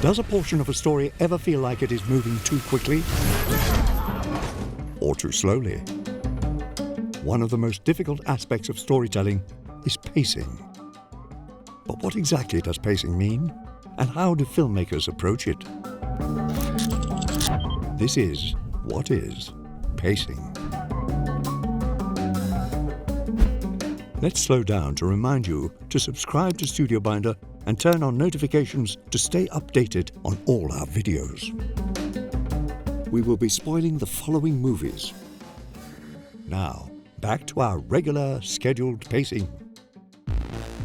Does a portion of a story ever feel like it is moving too quickly or too slowly? One of the most difficult aspects of storytelling is pacing. But what exactly does pacing mean, and how do filmmakers approach it? This is What is Pacing? Let's slow down to remind you to subscribe to Studio Binder and turn on notifications to stay updated on all our videos. We will be spoiling the following movies. Now, back to our regular scheduled pacing.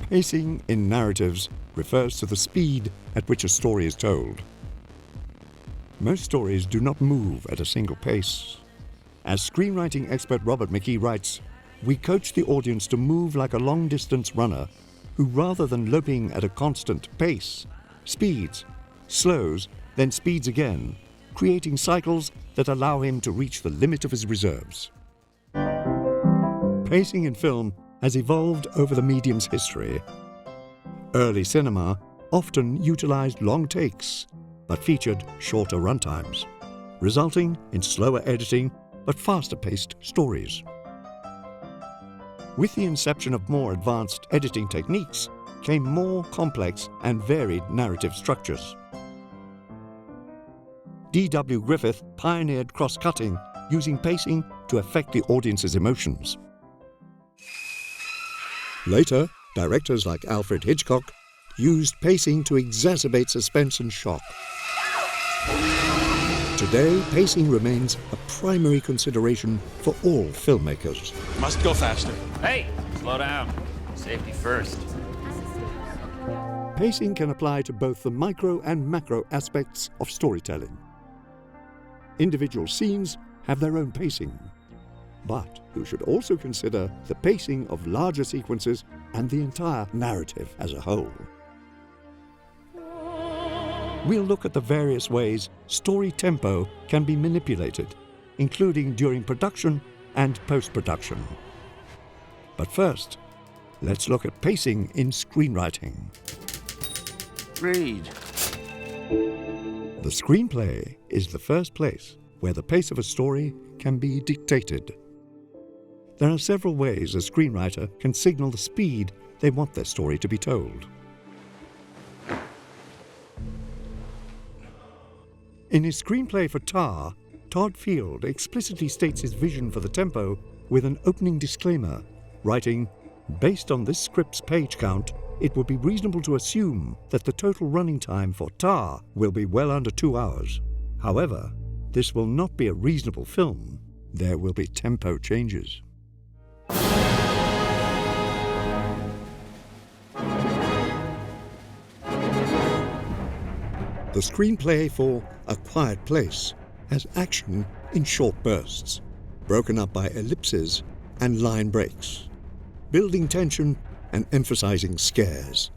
Pacing in narratives refers to the speed at which a story is told. Most stories do not move at a single pace. As screenwriting expert Robert McKee writes, we coach the audience to move like a long-distance runner who, rather than loping at a constant pace, speeds, slows, then speeds again, creating cycles that allow him to reach the limit of his reserves. Pacing in film has evolved over the medium's history. Early cinema often utilized long takes, but featured shorter runtimes, resulting in slower editing but faster-paced stories. With the inception of more advanced editing techniques came more complex and varied narrative structures. D.W. Griffith pioneered cross-cutting, using pacing to affect the audience's emotions. Later, directors like Alfred Hitchcock used pacing to exacerbate suspense and shock. Today, pacing remains a primary consideration for all filmmakers. Must go faster. Hey, slow down. Safety first. Pacing can apply to both the micro and macro aspects of storytelling. Individual scenes have their own pacing, but you should also consider the pacing of larger sequences and the entire narrative as a whole. We'll look at the various ways story tempo can be manipulated, including during production and post-production. But first, let's look at pacing in screenwriting. Read. The screenplay is the first place where the pace of a story can be dictated. There are several ways a screenwriter can signal the speed they want their story to be told. In his screenplay for Tar, Todd Field explicitly states his vision for the tempo with an opening disclaimer, writing, "Based on this script's page count, it would be reasonable to assume that the total running time for Tar will be well under 2 hours. However, this will not be a reasonable film. There will be tempo changes." The screenplay for A Quiet Place has action in short bursts, broken up by ellipses and line breaks, building tension and emphasizing scares.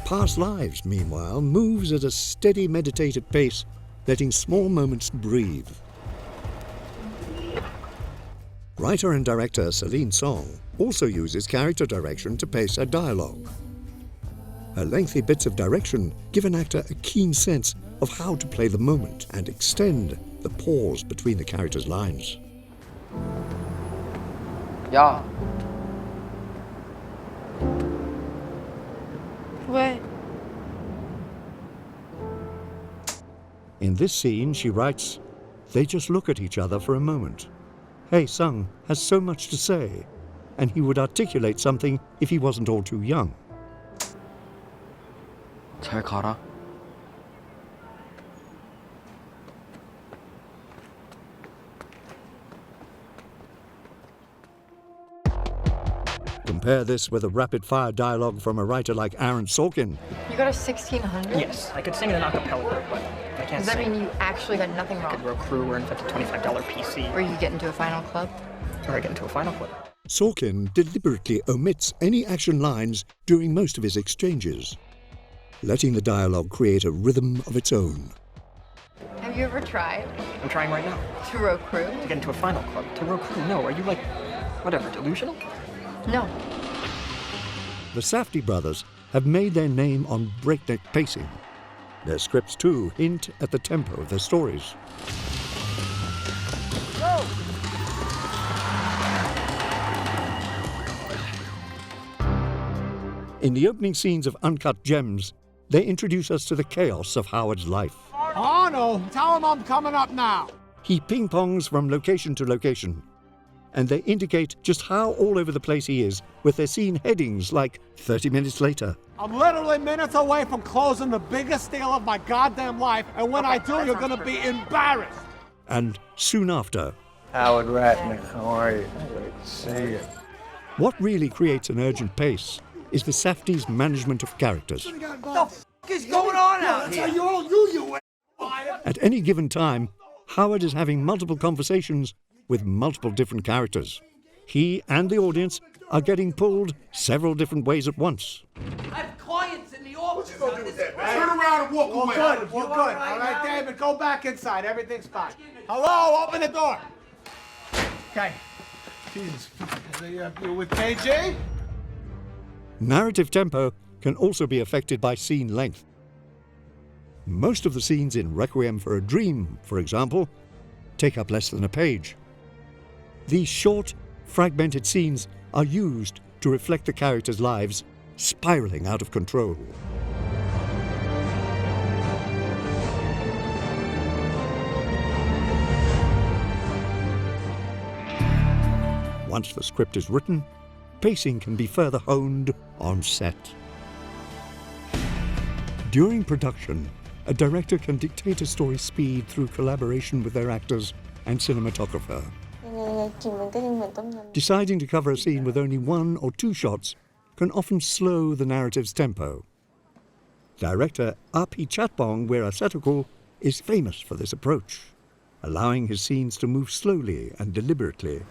Past Lives, meanwhile, moves at a steady meditative pace, letting small moments breathe. Writer and director Celine Song also uses character direction to pace her dialogue. Her lengthy bits of direction give an actor a keen sense of how to play the moment and extend the pause between the characters' lines. 야. 왜? In this scene, she writes, "They just look at each other for a moment. Hae-sung has so much to say, and he would articulate something if he wasn't all too young." 잘 가라. Compare this with a rapid-fire dialogue from a writer like Aaron Sorkin. You got a 1600? Yes, I could sing in an acapella, but I can't Does that sing. mean you actually got nothing I could wrong? row crew or invent a $25 PC. Or you get into a final club? or I get into a final clip. Sorkin deliberately omits any action lines during most of his exchanges, letting the dialogue create a rhythm of its own. Have you ever tried I'm trying right now to row crew? to get into a final club. To row crew? No, are you like, whatever, delusional? No. The Safdie brothers have made their name on breakneck pacing. Their scripts, too, hint at the tempo of their stories. In the opening scenes of Uncut Gems, they introduce us to the chaos of Howard's life. Arnold, tell him I'm coming up now. He ping-pongs from location to location, and they indicate just how all over the place he is with their scene headings like 30 minutes later. I'm literally minutes away from closing the biggest deal of my goddamn life, and when I do, you're gonna be embarrassed. And soon after. Howard Ratnick, how are you? Great to see you. What really creates an urgent pace is the Safdie's management of characters. What the f*** is going on out here? At any given time, Howard is having multiple conversations with multiple different characters. He and the audience are getting pulled several different ways at once. I have clients in the office. Turn around and walk away. Good, we're good. All right, David, go back inside. Everything's fine. Hello, open the door. Okay. Jesus. You with KG? Narrative tempo can also be affected by scene length. Most of the scenes in Requiem for a Dream, for example, take up less than a page. These short, fragmented scenes are used to reflect the characters' lives spiraling out of control. Once the script is written, pacing can be further honed on set. During production, a director can dictate a story's speed through collaboration with their actors and cinematographer. Deciding to cover a scene with only 1 or 2 shots can often slow the narrative's tempo. Director Api Chatbong Weerasethakul is famous for this approach, allowing his scenes to move slowly and deliberately.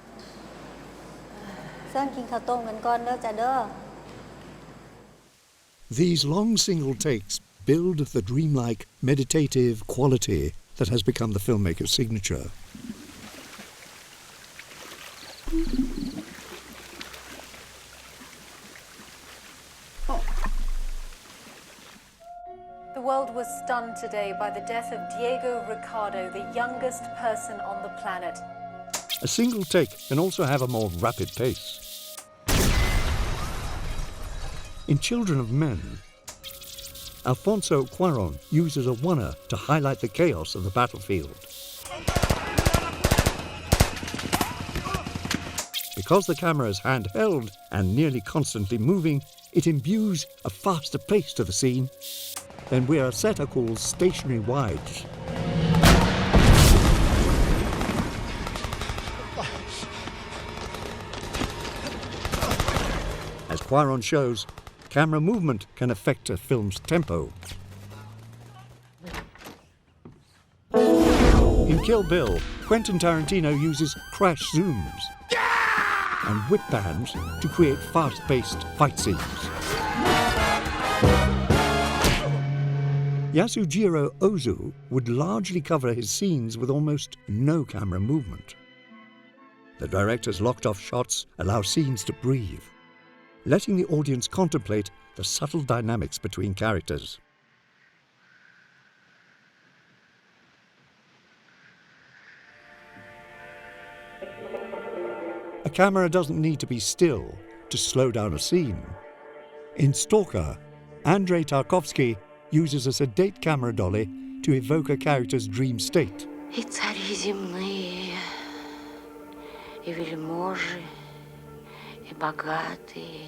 These long single takes build the dreamlike, meditative quality that has become the filmmaker's signature. The world was stunned today by the death of Diego Ricardo, the youngest person on the planet. A single take can also have a more rapid pace. In Children of Men, Alfonso Cuarón uses a oneer to highlight the chaos of the battlefield. Because the camera is handheld and nearly constantly moving, it imbues a faster pace to the scene than Weerasethakul's stationary wides. As Cuarón shows, camera movement can affect a film's tempo. In Kill Bill, Quentin Tarantino uses crash zooms and whip pans to create fast-paced fight scenes. Yasujiro Ozu would largely cover his scenes with almost no camera movement. The director's locked-off shots allow scenes to breathe, letting the audience contemplate the subtle dynamics between characters. A camera doesn't need to be still to slow down a scene. In Stalker, Andrei Tarkovsky uses a sedate camera dolly to evoke a character's dream state. И цари земные, и вельможи, и богатые,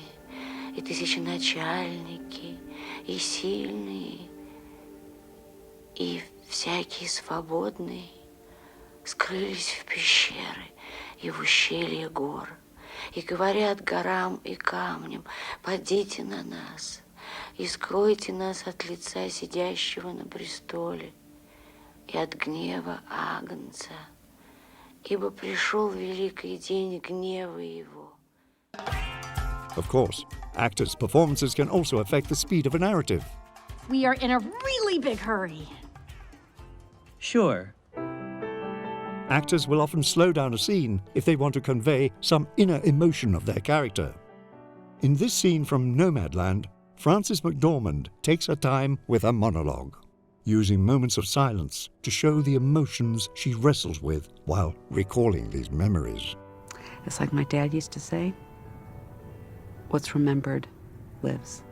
и тысяченачальники, и сильные, и всякие свободные скрылись в пещеры и в ущелье гор, и говорят горам и камням: падите на нас и скройте нас от лица сидящего на престоле и от гнева Агнца, ибо пришел великий день гнева его. Of course, actors' performances can also affect the speed of a narrative. We are in a really big hurry. Sure. Actors will often slow down a scene if they want to convey some inner emotion of their character. In this scene from Nomadland, Frances McDormand takes her time with her monologue, using moments of silence to show the emotions she wrestles with while recalling these memories. It's like my dad used to say, what's remembered lives.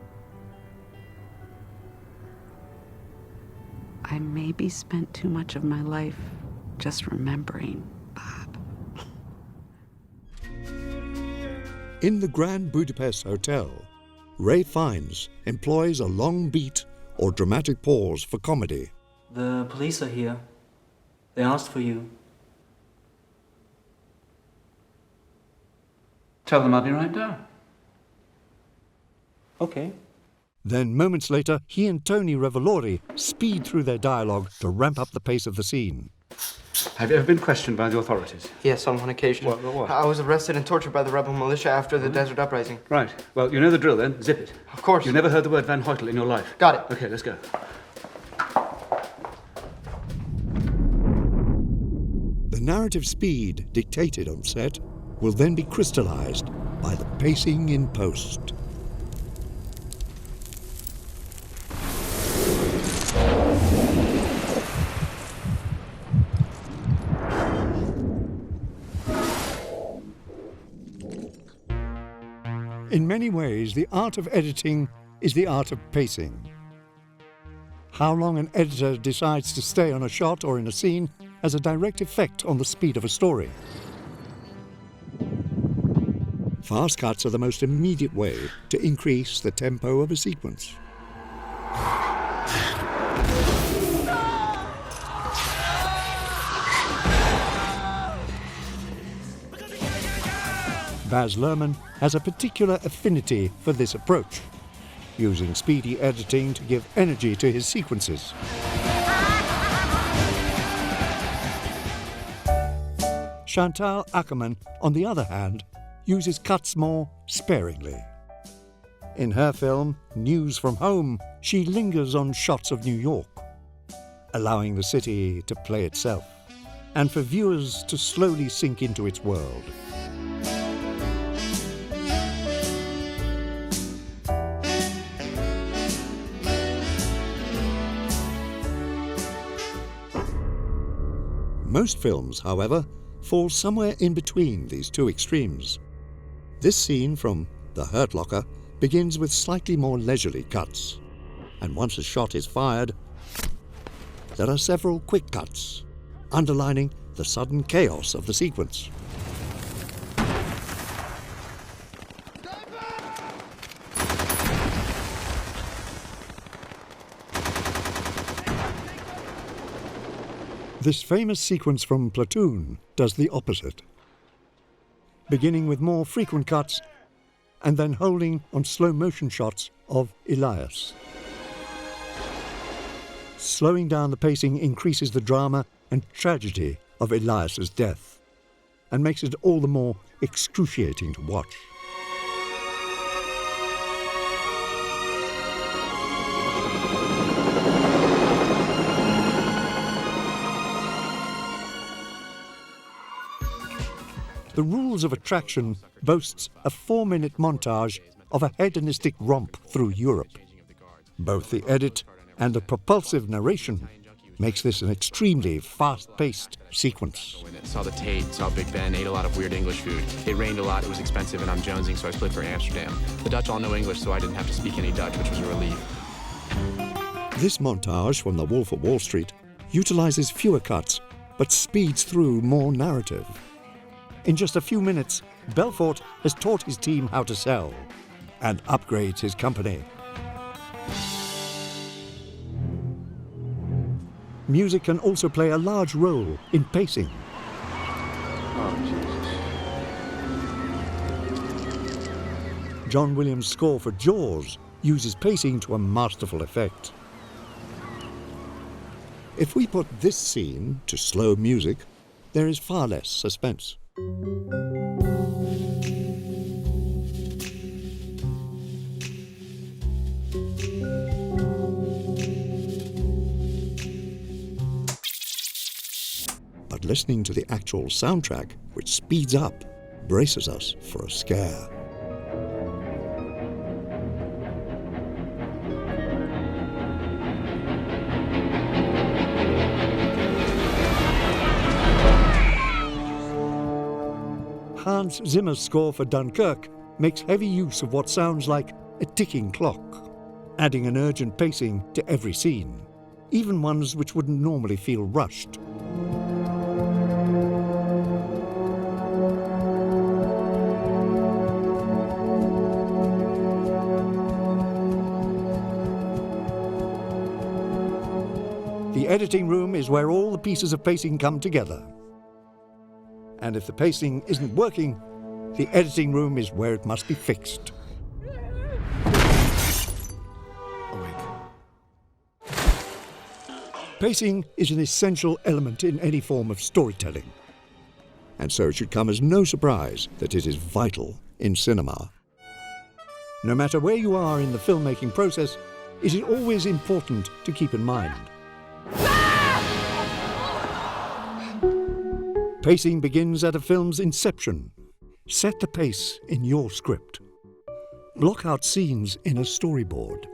I maybe spent too much of my life just remembering Bob. In the Grand Budapest Hotel, Ray Fiennes employs a long beat or dramatic pause for comedy. The police are here. They asked for you. Tell them I'll be right down. Okay. Then moments later, he and Tony Revolori speed through their dialogue to ramp up the pace of the scene. Have you ever been questioned by the authorities? Yes, on one occasion. What? I was arrested and tortured by the rebel militia after the Desert Uprising. Right. Well, you know the drill then. Zip it. Of course. You never heard the word Van Hoytel in your life. Got it. Okay, let's go. The narrative speed dictated on set will then be crystallized by the pacing in post. In many ways, the art of editing is the art of pacing. How long an editor decides to stay on a shot or in a scene has a direct effect on the speed of a story. Fast cuts are the most immediate way to increase the tempo of a sequence. Baz Luhrmann has a particular affinity for this approach, using speedy editing to give energy to his sequences. Chantal Akerman, on the other hand, uses cuts more sparingly. In her film, News from Home, she lingers on shots of New York, allowing the city to play itself, and for viewers to slowly sink into its world. Most films, however, fall somewhere in between these two extremes. This scene from The Hurt Locker begins with slightly more leisurely cuts, and once a shot is fired, there are several quick cuts, underlining the sudden chaos of the sequence. This famous sequence from Platoon does the opposite, beginning with more frequent cuts and then holding on slow motion shots of Elias. Slowing down the pacing increases the drama and tragedy of Elias's death and makes it all the more excruciating to watch. The Rules of Attraction boasts a 4-minute montage of a hedonistic romp through Europe. Both the edit and the propulsive narration makes this an extremely fast-paced sequence. Saw the Tate, saw Big Ben, ate a lot of weird English food. It rained a lot, it was expensive, and I'm jonesing, so I split for Amsterdam. The Dutch all know English, so I didn't have to speak any Dutch, which was a relief. This montage from The Wolf of Wall Street utilizes fewer cuts, but speeds through more narrative. In just a few minutes, Belfort has taught his team how to sell and upgrades his company. Music can also play a large role in pacing. John Williams' score for Jaws uses pacing to a masterful effect. If we put this scene to slow music, there is far less suspense. But listening to the actual soundtrack, which speeds up, braces us for a scare. Hans Zimmer's score for Dunkirk makes heavy use of what sounds like a ticking clock, adding an urgent pacing to every scene, even ones which wouldn't normally feel rushed. The editing room is where all the pieces of pacing come together. And if the pacing isn't working, the editing room is where it must be fixed. Pacing is an essential element in any form of storytelling. And so it should come as no surprise that it is vital in cinema. No matter where you are in the filmmaking process, it is always important to keep in mind. Pacing begins at a film's inception. Set the pace in your script. Block out scenes in a storyboard.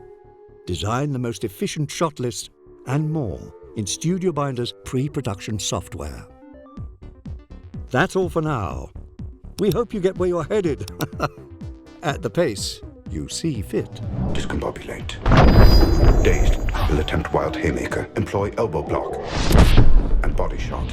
Design the most efficient shot list and more in Studio Binder's pre-production software. That's all for now. We hope you get where you're headed at the pace you see fit. Discombobulate. Dazed, will attempt wild haymaker, employ elbow block and body shot.